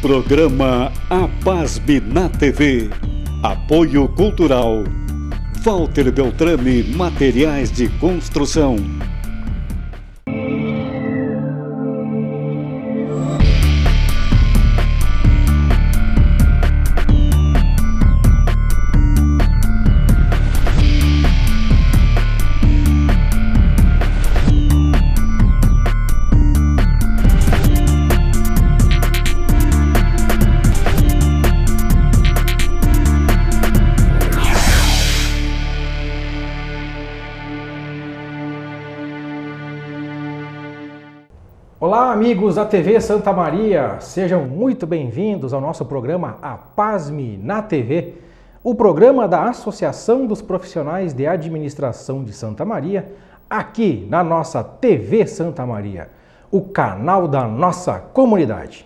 Programa APASB na TV. Apoio Cultural. Walter Beltrame Materiais de Construção. Olá, amigos da TV Santa Maria, sejam muito bem-vindos ao nosso programa APASB na TV, o programa da Associação dos Profissionais de Administração de Santa Maria, aqui na nossa TV Santa Maria, o canal da nossa comunidade.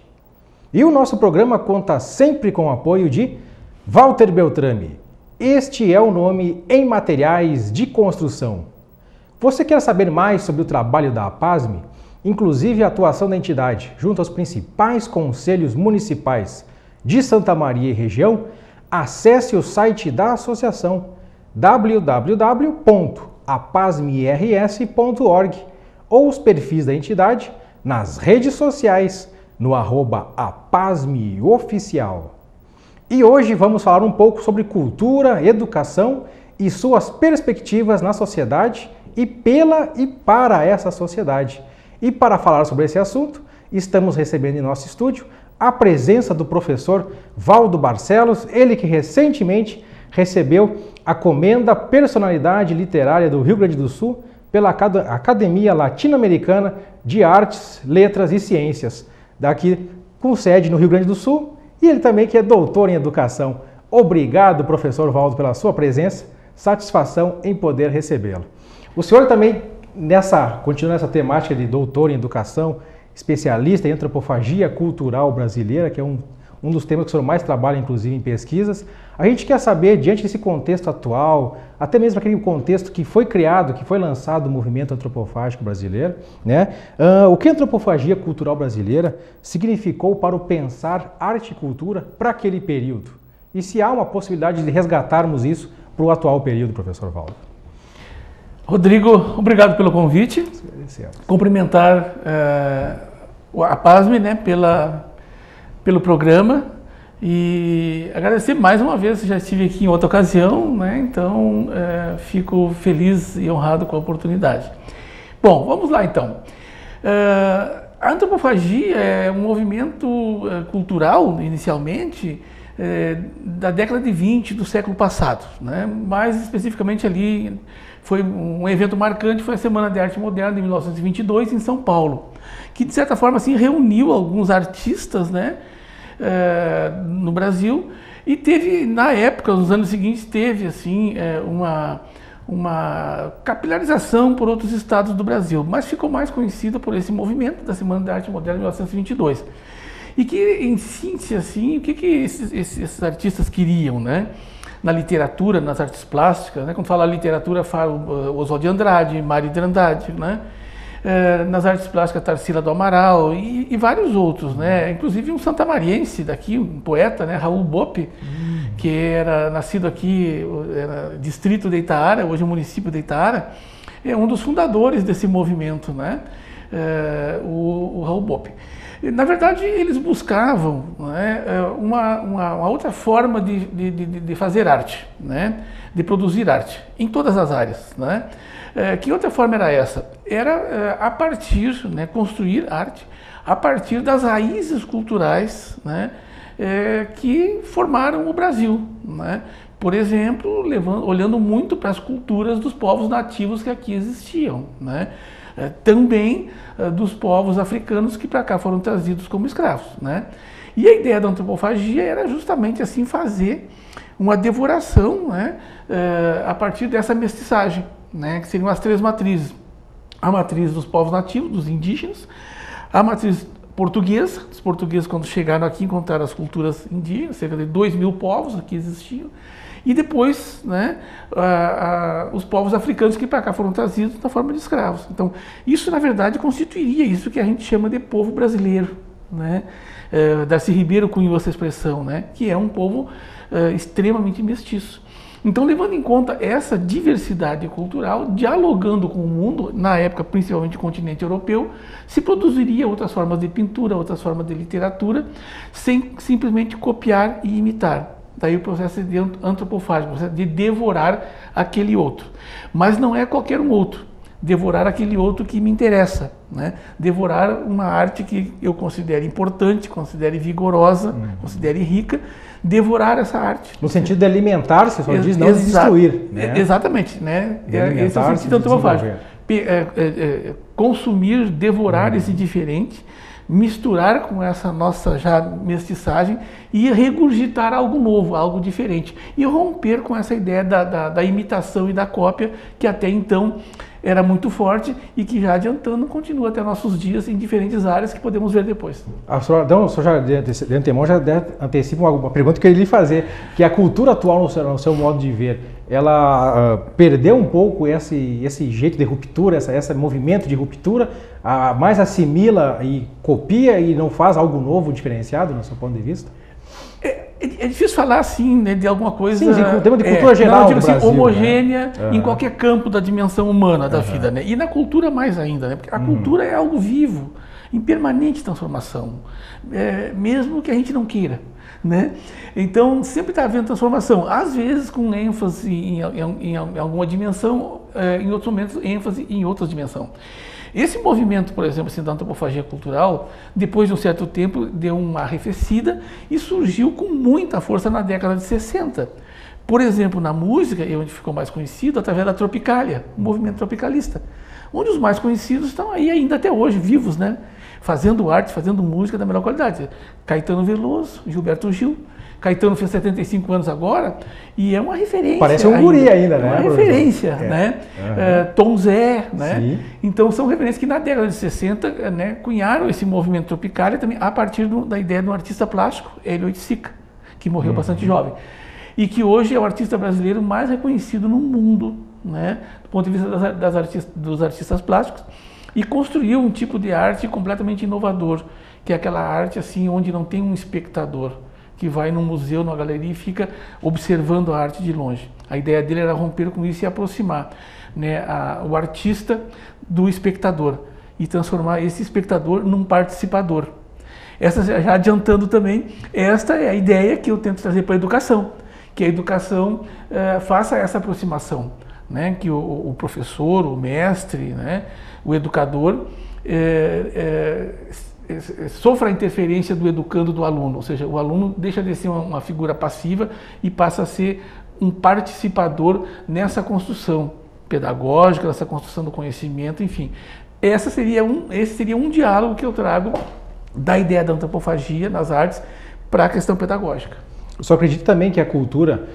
E o nosso programa conta sempre com o apoio de Walter Beltrame. Este é o nome em materiais de construção. Você quer saber mais sobre o trabalho da APASB? Inclusive a atuação da entidade junto aos principais conselhos municipais de Santa Maria e região, acesse o site da associação www.apasmirs.org ou os perfis da entidade nas redes sociais no @apasmioficial. E hoje vamos falar um pouco sobre cultura, educação e suas perspectivas na sociedade e pela e para essa sociedade. E para falar sobre esse assunto, estamos recebendo em nosso estúdio a presença do professor Valdo Barcelos, ele que recentemente recebeu a Comenda Personalidade Literária do Rio Grande do Sul pela Academia Latino-Americana de Artes, Letras e Ciências, daqui com sede no Rio Grande do Sul, e ele também que é doutor em Educação. Obrigado, professor Valdo, pela sua presença, satisfação em poder recebê-lo. O senhor também continua nessa temática de doutor em educação, especialista em antropofagia cultural brasileira, que é um dos temas que o senhor mais trabalha, inclusive, em pesquisas. A gente quer saber, diante desse contexto atual, até mesmo aquele contexto que foi criado, que foi lançado o movimento antropofágico brasileiro, né? O que a antropofagia cultural brasileira significou para o pensar arte e cultura para aquele período? E se há uma possibilidade de resgatarmos isso para o atual período, professor Valdo? Rodrigo, obrigado pelo convite. Cumprimentar a APASB, né, pelo programa e agradecer mais uma vez, já estive aqui em outra ocasião, né, então fico feliz e honrado com a oportunidade. Bom, vamos lá então. A antropofagia é um movimento cultural, inicialmente, da década de 20 do século passado, né, mais especificamente ali. Foi um evento marcante, foi a Semana de Arte Moderna de 1922 em São Paulo, que de certa forma assim reuniu alguns artistas, né, no Brasil, e teve na época, nos anos seguintes, teve assim uma capilarização por outros estados do Brasil, mas ficou mais conhecida por esse movimento da Semana de Arte Moderna de 1922. E que, em síntese, assim, o que esses artistas queriam, né? Na literatura, nas artes plásticas, né? Quando fala literatura, fala Oswald de Andrade, Mário de Andrade, né? Nas artes plásticas, Tarsila do Amaral e vários outros, né? Inclusive um santamariense daqui, um poeta, né? Raul Bope, que era nascido aqui, era distrito de Itaara, hoje é o município de Itaara, é um dos fundadores desse movimento, né? O Raul Bope. Na verdade, eles buscavam, né, uma outra forma de fazer arte, né, de produzir arte, em todas as áreas. Né? Que outra forma era essa? Era a partir, né, construir arte, a partir das raízes culturais, né, que formaram o Brasil. Né? Por exemplo, olhando muito para as culturas dos povos nativos que aqui existiam. Né? Também dos povos africanos que para cá foram trazidos como escravos, né? E a ideia da antropofagia era justamente assim fazer uma devoração, né, a partir dessa mestiçagem, né, que seriam as três matrizes: a matriz dos povos nativos, dos indígenas, a matriz portuguesa, os portugueses quando chegaram aqui encontraram as culturas indígenas, cerca de 2.000 povos aqui existiam, e depois, né, os povos africanos que para cá foram trazidos na forma de escravos. Então, isso na verdade constituiria isso que a gente chama de povo brasileiro, né? Darcy Ribeiro cunhou essa expressão, né? Que é um povo extremamente mestiço. Então, levando em conta essa diversidade cultural, dialogando com o mundo, na época principalmente o continente europeu, se produziria outras formas de pintura, outras formas de literatura, sem simplesmente copiar e imitar. Daí o processo de antropofágico, o processo de devorar aquele outro. Mas não é qualquer um outro. Devorar aquele outro que me interessa, né? Devorar uma arte que eu considere importante, considere vigorosa, considere rica, devorar essa arte. No sentido de alimentar-se, só diz, não de destruir. Né? Exatamente, né? Esse é o sentido antropofágico. Consumir, devorar esse diferente, misturar com essa nossa já mestiçagem e regurgitar algo novo, algo diferente. E romper com essa ideia da imitação e da cópia, que até então era muito forte e que já adiantando continua até nossos dias em diferentes áreas que podemos ver depois. A senhora, então, já de antemão já antecipa uma pergunta que eu ia lhe fazer, que a cultura atual no seu modo de ver, ela perdeu um pouco esse jeito de ruptura, esse movimento de ruptura, mais assimila e copia e não faz algo novo, diferenciado, no seu ponto de vista? É difícil falar assim, né, de alguma coisa. Sim, em tema de cultura geral, não, digo assim, Brasil, homogênea, né? em qualquer campo da dimensão humana da vida, né? E na cultura mais ainda, né? Porque a cultura é algo vivo, em permanente transformação, mesmo que a gente não queira, né? Então sempre está havendo transformação, às vezes com ênfase em alguma dimensão, em outros momentos ênfase em outra dimensão. Esse movimento, por exemplo, assim, da antropofagia cultural, depois de um certo tempo, deu uma arrefecida e surgiu com muita força na década de 60. Por exemplo, na música, onde ficou mais conhecido, através da Tropicália, o movimento tropicalista, onde os mais conhecidos estão aí ainda até hoje, vivos, né? Fazendo arte, fazendo música da melhor qualidade. Caetano Veloso, Gilberto Gil. Caetano fez 75 anos agora e é uma referência. Parece um guri ainda, né? É uma referência, né? Tom Zé, né? Sim. Então são referências que na década de 60, né, cunharam esse movimento Tropicália também a partir da ideia de um artista plástico, Hélio Oiticica, que morreu bastante jovem. E que hoje é o artista brasileiro mais reconhecido no mundo, né? Do ponto de vista dos artistas plásticos, e construiu um tipo de arte completamente inovador, que é aquela arte assim onde não tem um espectador que vai num museu, numa galeria e fica observando a arte de longe. A ideia dele era romper com isso e aproximar, né, o artista do espectador e transformar esse espectador num participador. Essa, já adiantando também, esta é a ideia que eu tento trazer para a educação, que a educação faça essa aproximação, né, que o professor, o mestre, né, o educador sofra a interferência do educando do aluno, ou seja, o aluno deixa de ser uma figura passiva e passa a ser um participador nessa construção pedagógica, nessa construção do conhecimento, enfim. Esse seria um diálogo que eu trago da ideia da antropofagia nas artes para a questão pedagógica. Eu só acredito também que a cultura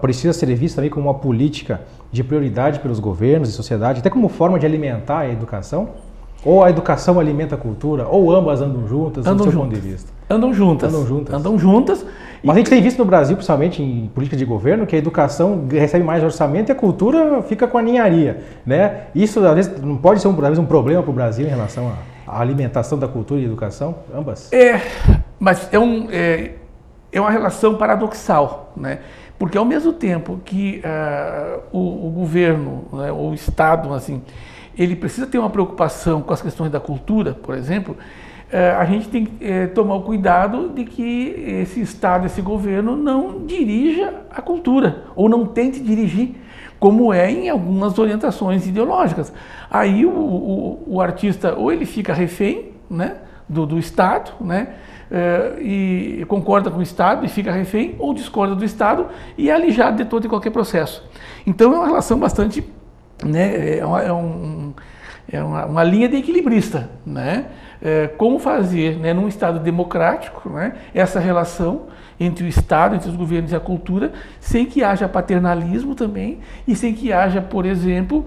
precisa ser vista também como uma política de prioridade pelos governos e sociedade, até como forma de alimentar a educação? Ou a educação alimenta a cultura, ou ambas andam juntas, do seu ponto de vista? Andam juntas. Andam juntas. Mas a gente tem visto no Brasil, principalmente em política de governo, que a educação recebe mais orçamento e a cultura fica com a ninharia, né? Isso, às vezes, não pode ser às vezes, um problema para o Brasil em relação à alimentação da cultura e educação? Ambas? Mas é uma relação paradoxal, né? Porque ao mesmo tempo que o governo, né, ou o Estado, assim, ele precisa ter uma preocupação com as questões da cultura, por exemplo, a gente tem que tomar o cuidado de que esse Estado, esse governo não dirija a cultura, ou não tente dirigir, como é em algumas orientações ideológicas. Aí o artista, ou ele fica refém, né, do Estado, né, e concorda com o Estado e fica refém, ou discorda do Estado e é alijado de todo e qualquer processo. Então é uma relação bastante, né, uma linha de equilibrista, né? Como fazer, né, num Estado democrático, né, essa relação entre o Estado, entre os governos e a cultura, sem que haja paternalismo também e sem que haja, por exemplo,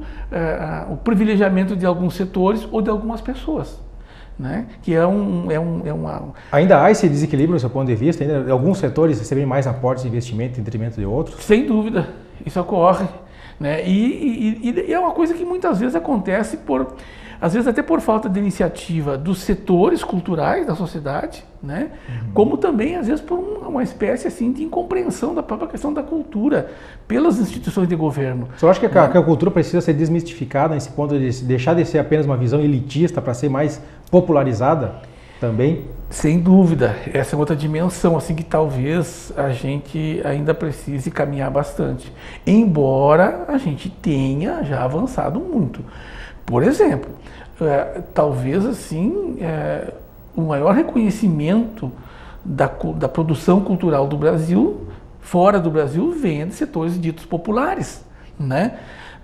o privilegiamento de alguns setores ou de algumas pessoas. Né? Que Ainda há esse desequilíbrio do seu ponto de vista? Ainda alguns setores recebem mais aportes de investimento em detrimento de outros? Sem dúvida, isso ocorre, né? E é uma coisa que muitas vezes acontece por às vezes até por falta de iniciativa dos setores culturais da sociedade, né? Como também, às vezes, por uma espécie assim, de incompreensão da própria questão da cultura pelas instituições de governo. Você acha que a cultura precisa ser desmistificada nesse ponto de deixar de ser apenas uma visão elitista para ser mais popularizada também? Sem dúvida, essa é outra dimensão assim que talvez a gente ainda precise caminhar bastante, embora a gente tenha já avançado muito. Por exemplo, talvez assim o maior reconhecimento da produção cultural do Brasil, fora do Brasil, venha de setores ditos populares, né?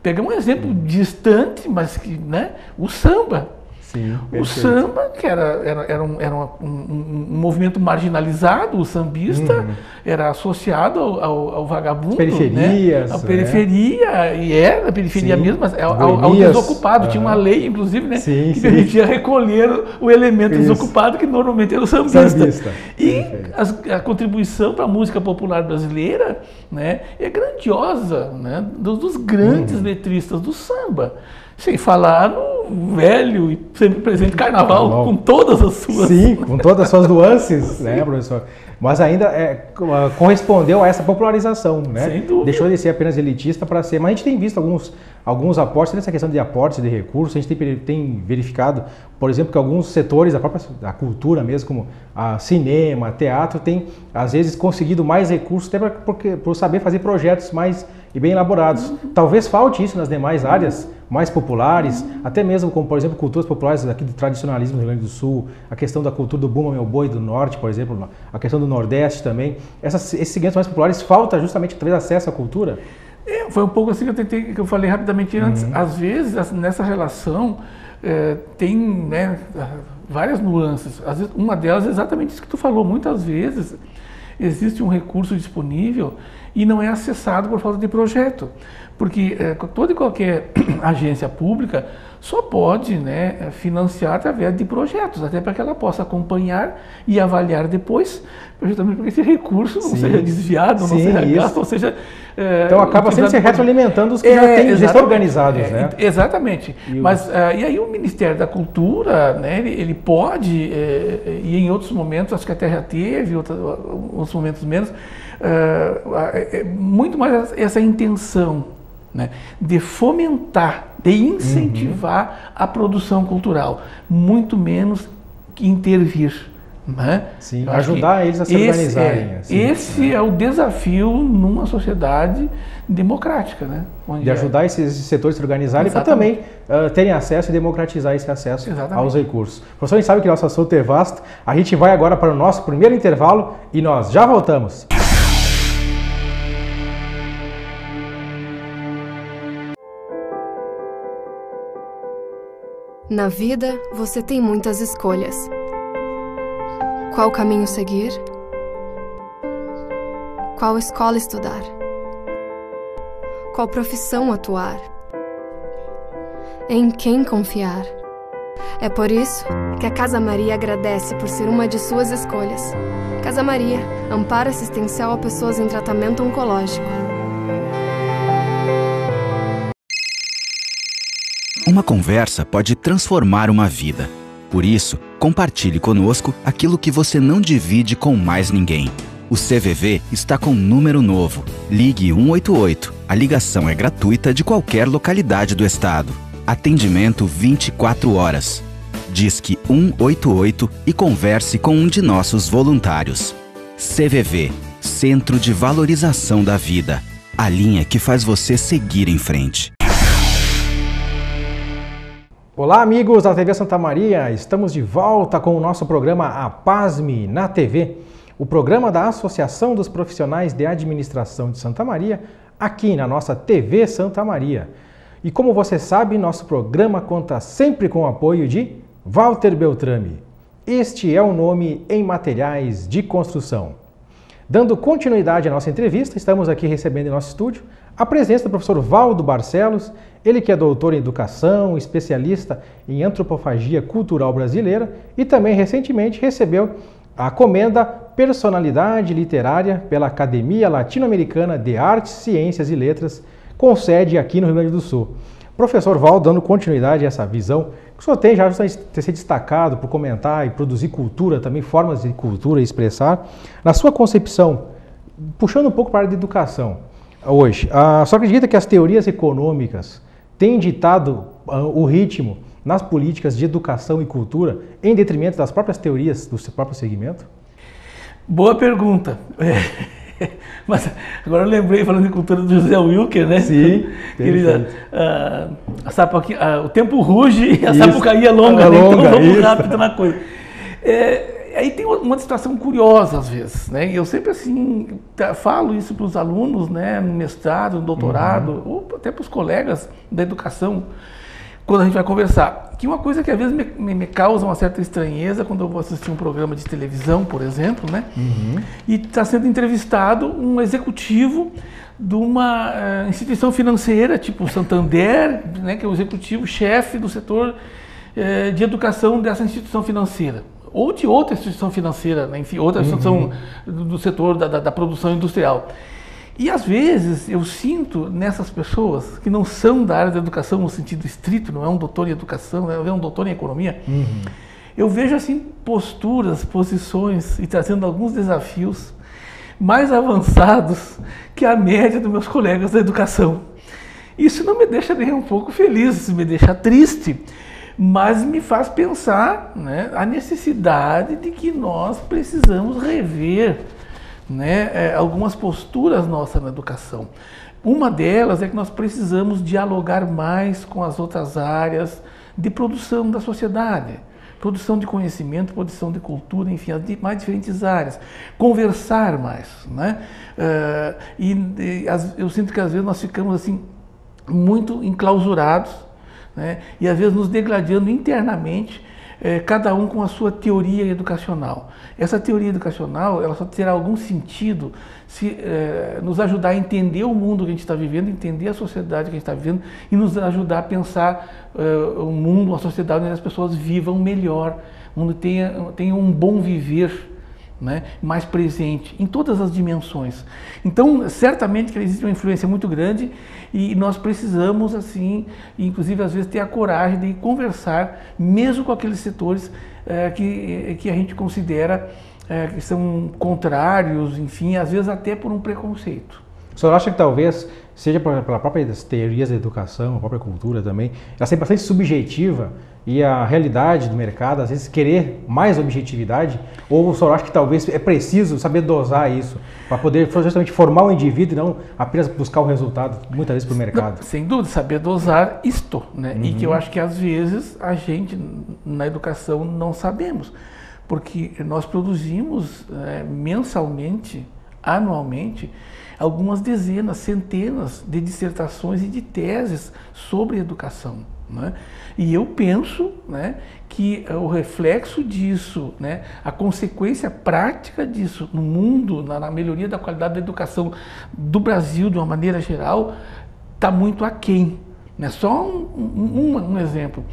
Pegamos um exemplo distante, mas que, né, o samba. Sim, o samba, que era um movimento marginalizado, o sambista era associado ao vagabundo, periferias, né? A periferia, e era a periferia mesmo, mas ao desocupado. Tinha uma lei, inclusive, né, que permitia recolher o elemento desocupado, que normalmente era o sambista. E a contribuição para a música popular brasileira, né, é grandiosa, né, dos grandes letristas do samba. Sem falar no velho e sempre presente carnaval, com todas as suas... Sim, com todas as suas nuances, né, professor? Mas ainda correspondeu a essa popularização, né? Sem dúvida. Deixou de ser apenas elitista para ser... Mas a gente tem visto alguns aportes, nessa questão de aportes de recursos, a gente tem verificado, por exemplo, que alguns setores da cultura mesmo, como cinema, teatro, tem às vezes conseguido mais recursos, até por saber fazer projetos mais e bem elaborados. Talvez falte isso nas demais áreas mais populares, até mesmo como, por exemplo, culturas populares aqui do tradicionalismo do Rio Grande do Sul, a questão da cultura do Bumba Meu Boi do Norte, por exemplo, a questão do Nordeste também. Esses segmentos mais populares, falta justamente talvez acesso à cultura? Foi um pouco assim que eu falei rapidamente antes. Às vezes, nessa relação, tem, né, várias nuances. Às vezes, uma delas é exatamente isso que tu falou. Muitas vezes existe um recurso disponível e não é acessado por falta de projeto. Porque toda e qualquer agência pública só pode, né, financiar através de projetos, até para que ela possa acompanhar e avaliar depois, justamente para que esse recurso não seja desviado, não seja gasto, ou seja... Então acaba sempre se retroalimentando os que já estão organizados, né? Exatamente. Mas, e aí o Ministério da Cultura, né, ele pode, e em outros momentos, acho que até já teve, outros momentos menos, muito mais essa intenção, né, de fomentar, de incentivar a produção cultural, muito menos que intervir. Né? Sim, ajudar eles a se organizarem. Esse é o desafio numa sociedade democrática. Né? De ajudar esses setores a se organizarem para também terem acesso e democratizar esse acesso aos recursos. Professor, a gente sabe que nosso assunto é vasto. A gente vai agora para o nosso primeiro intervalo e nós já voltamos. Na vida, você tem muitas escolhas. Qual caminho seguir? Qual escola estudar? Qual profissão atuar? Em quem confiar? É por isso que a Casa Maria agradece por ser uma de suas escolhas. Casa Maria, amparo assistencial a pessoas em tratamento oncológico. Uma conversa pode transformar uma vida. Por isso, compartilhe conosco aquilo que você não divide com mais ninguém. O CVV está com um número novo. Ligue 188. A ligação é gratuita de qualquer localidade do estado. Atendimento 24 horas. Disque 188 e converse com um de nossos voluntários. CVV, Centro de Valorização da Vida. A linha que faz você seguir em frente. Olá, amigos da TV Santa Maria, estamos de volta com o nosso programa APASME na TV, o programa da Associação dos Profissionais de Administração de Santa Maria, aqui na nossa TV Santa Maria. E como você sabe, nosso programa conta sempre com o apoio de Walter Beltrame. Este é o nome em materiais de construção. Dando continuidade à nossa entrevista, estamos aqui recebendo em nosso estúdio a presença do professor Valdo Barcelos, ele que é doutor em educação, especialista em antropofagia cultural brasileira e também recentemente recebeu a comenda Personalidade Literária pela Academia Latino-Americana de Artes, Ciências e Letras, com sede aqui no Rio Grande do Sul. Professor Valdo, dando continuidade a essa visão, que o senhor tem já ter se destacado por comentar e produzir cultura, também formas de cultura e expressar. Na sua concepção, puxando um pouco para a área de educação, hoje, a senhora acredita que as teorias econômicas têm ditado o ritmo nas políticas de educação e cultura em detrimento das próprias teorias do seu próprio segmento? Boa pergunta. Mas agora eu lembrei, falando de cultura, do José Wilker, né? Sim. O tempo ruge e a Sapucaí é longa, né? Então vamos rápido na coisa. Aí tem uma situação curiosa às vezes, né? Eu sempre assim falo isso para os alunos, né? No mestrado, no doutorado, ou até para os colegas da educação, quando a gente vai conversar. Que uma coisa que às vezes me causa uma certa estranheza quando eu vou assistir um programa de televisão, por exemplo, né? E está sendo entrevistado um executivo de uma instituição financeira, tipo Santander, né? Que é o executivo-chefe do setor de educação dessa instituição financeira. Ou de outra instituição financeira, né? Enfim, outra instituição do setor da produção industrial. E às vezes eu sinto nessas pessoas que não são da área da educação no sentido estrito, não é um doutor em educação, é um doutor em economia, eu vejo assim posturas, posições e trazendo alguns desafios mais avançados que a média dos meus colegas da educação. Isso não me deixa nem um pouco feliz, isso me deixa triste, mas me faz pensar, né, a necessidade de que nós precisamos rever, né, algumas posturas nossas na educação. Uma delas é que nós precisamos dialogar mais com as outras áreas de produção da sociedade, produção de conhecimento, produção de cultura, enfim, as mais diferentes áreas. Conversar mais, né? Eu sinto que às vezes nós ficamos assim muito enclausurados, né? E às vezes nos degradando internamente, cada um com a sua teoria educacional. Essa teoria educacional, ela só terá algum sentido se nos ajudar a entender o mundo que a gente está vivendo, entender a sociedade que a gente está vivendo e nos ajudar a pensar um mundo, uma sociedade onde as pessoas vivam melhor, onde tenham um bom viver, né, mais presente em todas as dimensões. Então, certamente que existe uma influência muito grande e nós precisamos, assim, inclusive às vezes ter a coragem de conversar, mesmo com aqueles setores que a gente considera que são contrários, enfim, às vezes até por um preconceito. O senhor acha que talvez seja pela própria teorias da educação, a própria cultura também, ela ser bastante subjetiva e a realidade do mercado, às vezes, querer mais objetividade? Ou o senhor acha que talvez é preciso saber dosar isso para poder justamente formar o indivíduo e não apenas buscar o resultado, muitas vezes, para o mercado? Não, sem dúvida, saber dosar isto, né? E que eu acho que às vezes a gente na educação não sabemos, porque nós produzimos mensalmente, anualmente, algumas dezenas, centenas de dissertações e de teses sobre educação, né? E eu penso, né, que o reflexo disso, né, a consequência prática disso no mundo, na melhoria da qualidade da educação do Brasil de uma maneira geral, está muito aquém, né? Só um exemplo.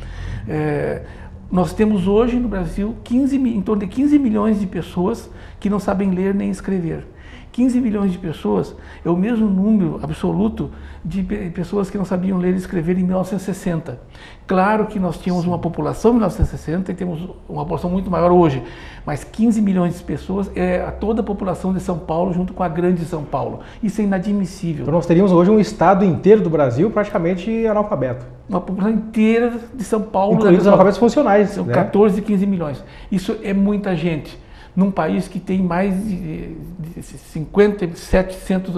Nós temos hoje no Brasil em torno de 15 milhões de pessoas que não sabem ler nem escrever. 15 milhões de pessoas é o mesmo número absoluto de pessoas que não sabiam ler e escrever em 1960. Claro que nós tínhamos uma população em 1960 e temos uma população muito maior hoje, mas 15 milhões de pessoas é toda a população de São Paulo junto com a grande São Paulo. Isso é inadmissível. Então nós teríamos hoje um estado inteiro do Brasil praticamente analfabeto. Uma população inteira de São Paulo. Incluindo os analfabetos funcionais. São 14, 15 milhões. Isso é muita gente. Num país que tem mais de 57 centros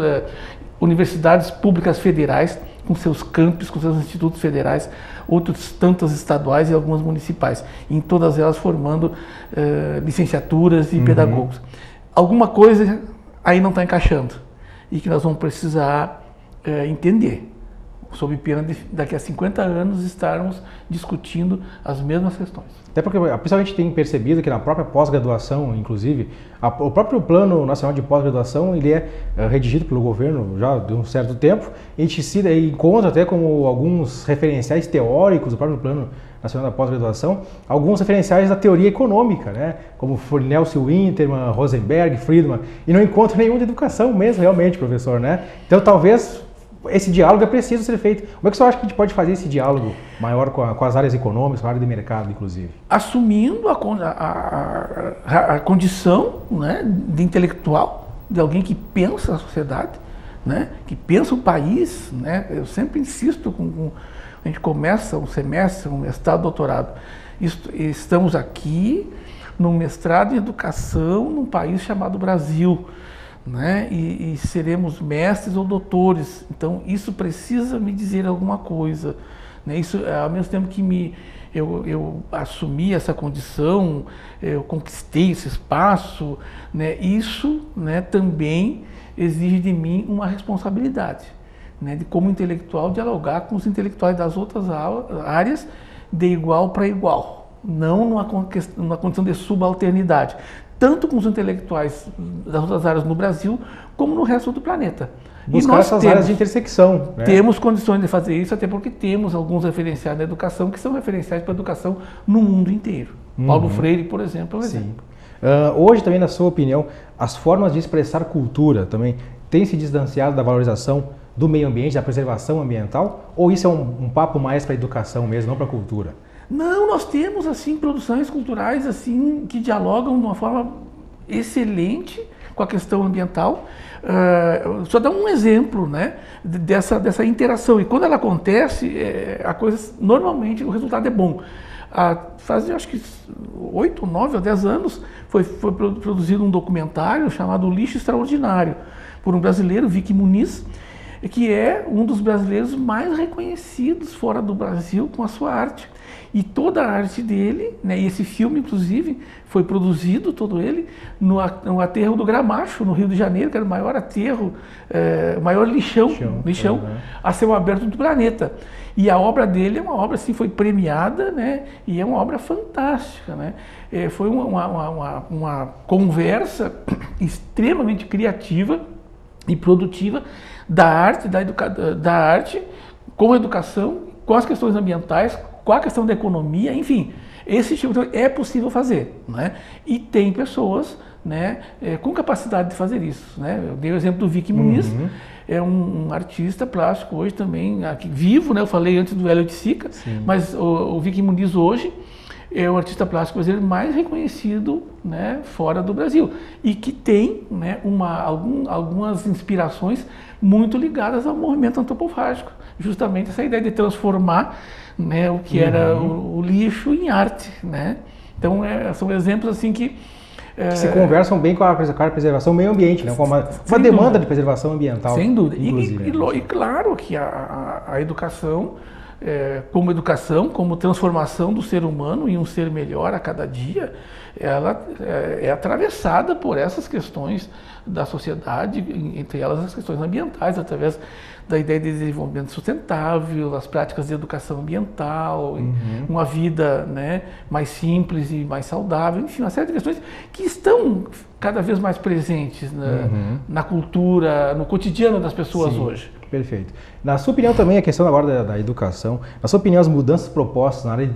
universidades públicas federais, com seus campos, com seus institutos federais, outros tantos estaduais e algumas municipais, em todas elas formando licenciaturas e pedagogos. Alguma coisa aí não está encaixando e que nós vamos precisar entender, sob pena de daqui a 50 anos estarmos discutindo as mesmas questões. Até porque, principalmente, tem percebido que na própria pós-graduação, inclusive, o próprio Plano Nacional de Pós-Graduação, ele é redigido pelo governo já de um certo tempo, e a gente se encontra até como alguns referenciais teóricos do próprio Plano Nacional da Pós-Graduação, alguns referenciais da teoria econômica, né? Como Nelson Winterman, Rosenberg, Friedman, e não encontra nenhum de educação mesmo, realmente, professor, né? Então, talvez esse diálogo é preciso ser feito. Como é que você acha que a gente pode fazer esse diálogo maior com as áreas econômicas, com a área de mercado, inclusive? Assumindo a condição, né, de intelectual, de alguém que pensa a sociedade, né, que pensa o país, né? Eu sempre insisto, a gente começa um semestre, um mestrado, doutorado. Estamos aqui num mestrado em educação num país chamado Brasil, né? E seremos mestres ou doutores. Então isso precisa me dizer alguma coisa, né? Isso, ao mesmo tempo que eu assumi essa condição, eu conquistei esse espaço, né? Isso, né, também exige de mim uma responsabilidade, né, de como intelectual dialogar com os intelectuais das outras áreas de igual para igual, não numa condição de subalternidade, tanto com os intelectuais das outras áreas no Brasil, como no resto do planeta. Buscar essas áreas de intersecção. Né? Temos condições de fazer isso, até porque temos alguns referenciais na educação que são referenciais para a educação no mundo inteiro. Paulo Freire, por exemplo, é um exemplo. Hoje também, na sua opinião, as formas de expressar cultura também têm se distanciado da valorização do meio ambiente, da preservação ambiental? Ou isso é um papo mais para a educação mesmo, não para a cultura? Não, nós temos assim produções culturais assim que dialogam de uma forma excelente com a questão ambiental. Só dar um exemplo, né, dessa interação. E quando ela acontece, a coisa normalmente o resultado é bom. Faz acho que 8, 9 ou 10 anos foi produzido um documentário chamado Lixo Extraordinário, por um brasileiro, Vicky Muniz, que é um dos brasileiros mais reconhecidos fora do Brasil com a sua arte. E toda a arte dele, né, e esse filme, inclusive, foi produzido, todo ele, no aterro do Gramacho, no Rio de Janeiro, que era o maior aterro, o maior lixão a céu aberto do planeta. E a obra dele é uma obra, assim, foi premiada, né, e é uma obra fantástica, né. Foi uma conversa extremamente criativa e produtiva da arte com a educação, com as questões ambientais, com a questão da economia, enfim, esse tipo de coisa é possível fazer, né? E tem pessoas, né, com capacidade de fazer isso, né? Eu dei o exemplo do Vicky Muniz, é um artista plástico hoje também, aqui, vivo, né? Eu falei antes do Hélio de Sica, mas o Vicky Muniz hoje é o artista plástico brasileiro mais reconhecido, né, fora do Brasil e que tem, né, algumas inspirações muito ligadas ao movimento antropofágico, justamente essa ideia de transformar, né, o que era o lixo em arte, né? Então são exemplos assim que se conversam bem com a preservação do meio ambiente, né? Com uma demanda de preservação ambiental. Sem dúvida. E claro que a educação, como transformação do ser humano em um ser melhor a cada dia, ela é atravessada por essas questões da sociedade, entre elas as questões ambientais, através da ideia de desenvolvimento sustentável, as práticas de educação ambiental, uma vida, né, mais simples e mais saudável, enfim, uma série de questões que estão cada vez mais presentes na cultura, no cotidiano das pessoas hoje. Perfeito. Na sua opinião também, a questão agora da educação, na sua opinião, as mudanças propostas na área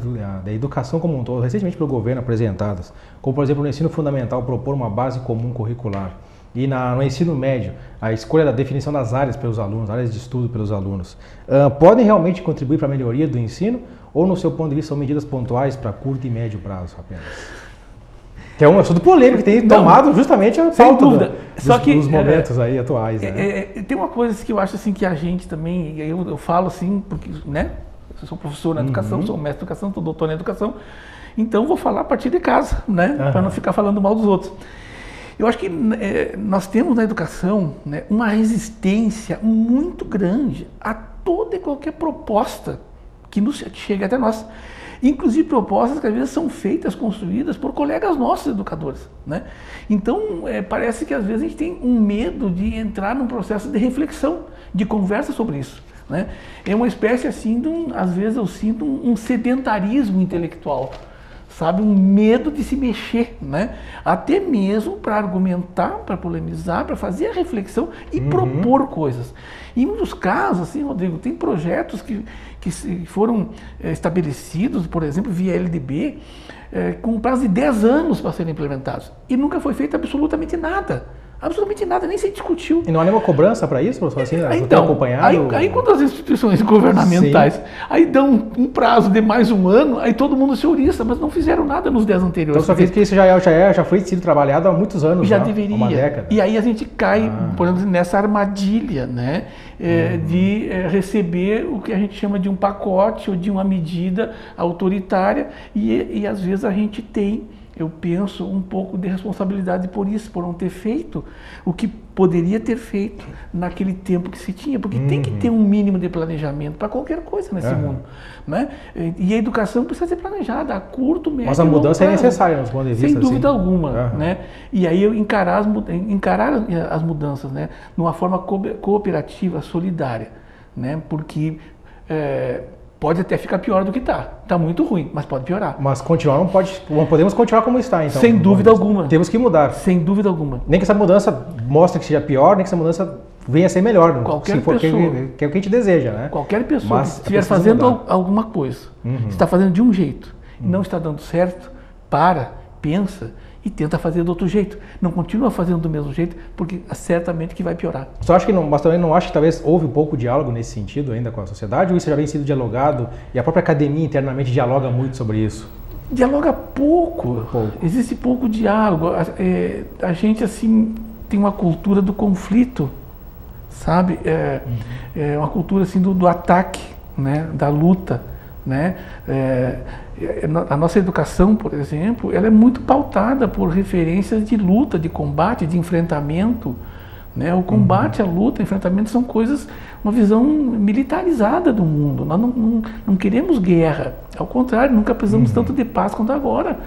da educação como um todo, recentemente pelo governo apresentadas, como por exemplo no ensino fundamental propor uma base comum curricular, e no ensino médio, a escolha da definição das áreas pelos alunos, áreas de estudo pelos alunos, podem realmente contribuir para a melhoria do ensino ou, no seu ponto de vista, são medidas pontuais para curto e médio prazo apenas? Que é um assunto polêmico que tem tomado justamente a pauta dos momentos aí atuais. Né? Tem uma coisa que eu acho assim que a gente também, eu falo assim, porque, né, eu sou professor na educação, sou mestre de educação, sou doutor na educação, então vou falar a partir de casa, né, para não ficar falando mal dos outros. Eu acho que nós temos na educação, né, uma resistência muito grande a toda e qualquer proposta que chega até nós. Inclusive propostas que às vezes são feitas, construídas por colegas nossos educadores, né? Então, parece que às vezes a gente tem um medo de entrar num processo de reflexão, de conversa sobre isso, né? É uma espécie assim, às vezes eu sinto um sedentarismo intelectual, sabe? Um medo de se mexer, né? Até mesmo para argumentar, para polemizar, para fazer a reflexão e propor coisas. Em muitos casos, assim, Rodrigo, tem projetos que foram estabelecidos, por exemplo, via LDB, com um prazo de 10 anos para serem implementados. E nunca foi feito absolutamente nada. Absolutamente nada, nem se discutiu. E não há nenhuma cobrança para isso, professor? Assim, Então, acompanhado? aí quando as instituições governamentais aí dão um prazo de mais um ano, aí todo mundo se ouriça, mas não fizeram nada nos 10 anteriores. Então, só acredito que isso já foi sido trabalhado há muitos anos. Já deveria. Uma década. E aí a gente cai, por exemplo, nessa armadilha, né, de receber o que a gente chama de um pacote ou de uma medida autoritária e às vezes a gente tem, eu penso, um pouco de responsabilidade por isso, por não ter feito o que poderia ter feito naquele tempo que se tinha, porque tem que ter um mínimo de planejamento para qualquer coisa nesse mundo, né? E a educação precisa ser planejada a curto, médio. Mas a mudança é necessária, nos pontos de vista. Sem dúvida assim. alguma, né? E aí eu encarar as mudanças, né, numa forma cooperativa, solidária, né? Porque pode até ficar pior do que está. Está muito ruim, mas pode piorar. Mas continuar não podemos continuar como está, então. Sem dúvida alguma. Temos que mudar. Sem dúvida alguma. Nem que essa mudança mostre que seja pior, nem que essa mudança venha a ser melhor. Qualquer se for pessoa. Que é o que a gente deseja, né? Qualquer pessoa Mas que estiver fazendo alguma coisa, está fazendo de um jeito, não está dando certo, pensa e tenta fazer do outro jeito. Não continua fazendo do mesmo jeito, porque certamente que vai piorar. Só acho que não, mas também não acho que talvez houve um pouco de diálogo nesse sentido ainda com a sociedade, ou isso já vem sido dialogado e a própria academia internamente dialoga muito sobre isso? Dialoga pouco. Existe pouco diálogo. A gente, assim, tem uma cultura do conflito, sabe? É uma cultura, assim, do ataque, né? Da luta, né? A nossa educação, por exemplo, ela é muito pautada por referências de luta, de combate, de enfrentamento, né? O combate, a luta, o enfrentamento são coisas, uma visão militarizada do mundo. Nós não queremos guerra, ao contrário, nunca precisamos tanto de paz quanto agora,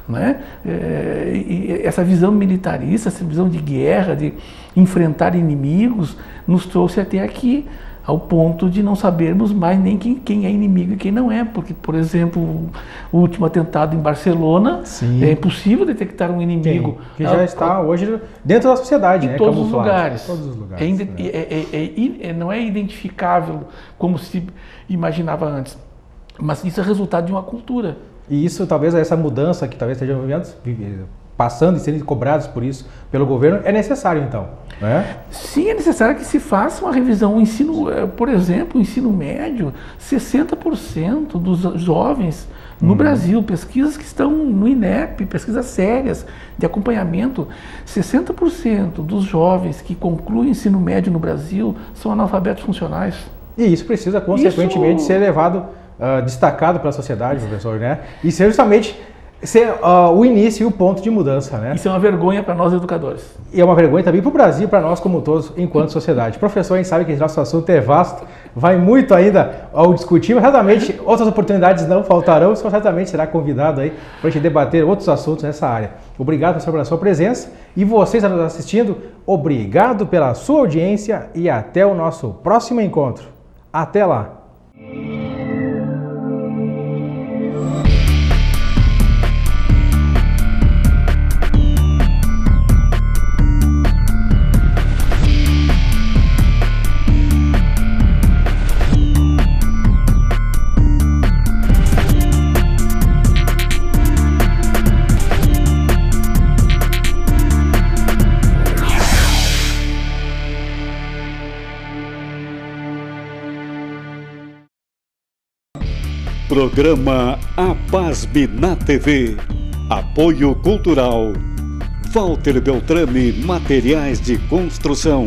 né? E essa visão militarista, essa visão de guerra, de enfrentar inimigos, nos trouxe até aqui, ao ponto de não sabermos mais nem quem é inimigo e quem não é, porque, por exemplo, o último atentado em Barcelona, é impossível detectar um inimigo. Que já está hoje dentro da sociedade, em todos os lugares. Todos os lugares. Não é identificável como se imaginava antes, mas isso é resultado de uma cultura. E isso, talvez, essa mudança que talvez estejam passando e sendo cobrados por isso pelo governo, é necessário, então, né? Sim, é necessário que se faça uma revisão. O ensino, por exemplo, o ensino médio, 60% dos jovens no Brasil, pesquisas que estão no INEP, pesquisas sérias de acompanhamento, 60% dos jovens que concluem o ensino médio no Brasil são analfabetos funcionais. E isso precisa, consequentemente, ser levado, destacado pela sociedade, professor, né? E ser justamente o início e o ponto de mudança, né? Isso é uma vergonha para nós educadores. E é uma vergonha também para o Brasil, para nós como todos, enquanto sociedade. Professor, a gente sabe que nosso assunto é vasto, vai muito ainda ao discutir, mas certamente outras oportunidades não faltarão, só certamente será convidado aí para a gente debater outros assuntos nessa área. Obrigado, professor, pela sua presença e vocês que estão nos assistindo, obrigado pela sua audiência e até o nosso próximo encontro. Até lá! Programa APASB na TV. Apoio Cultural. Walter Beltrame Materiais de Construção.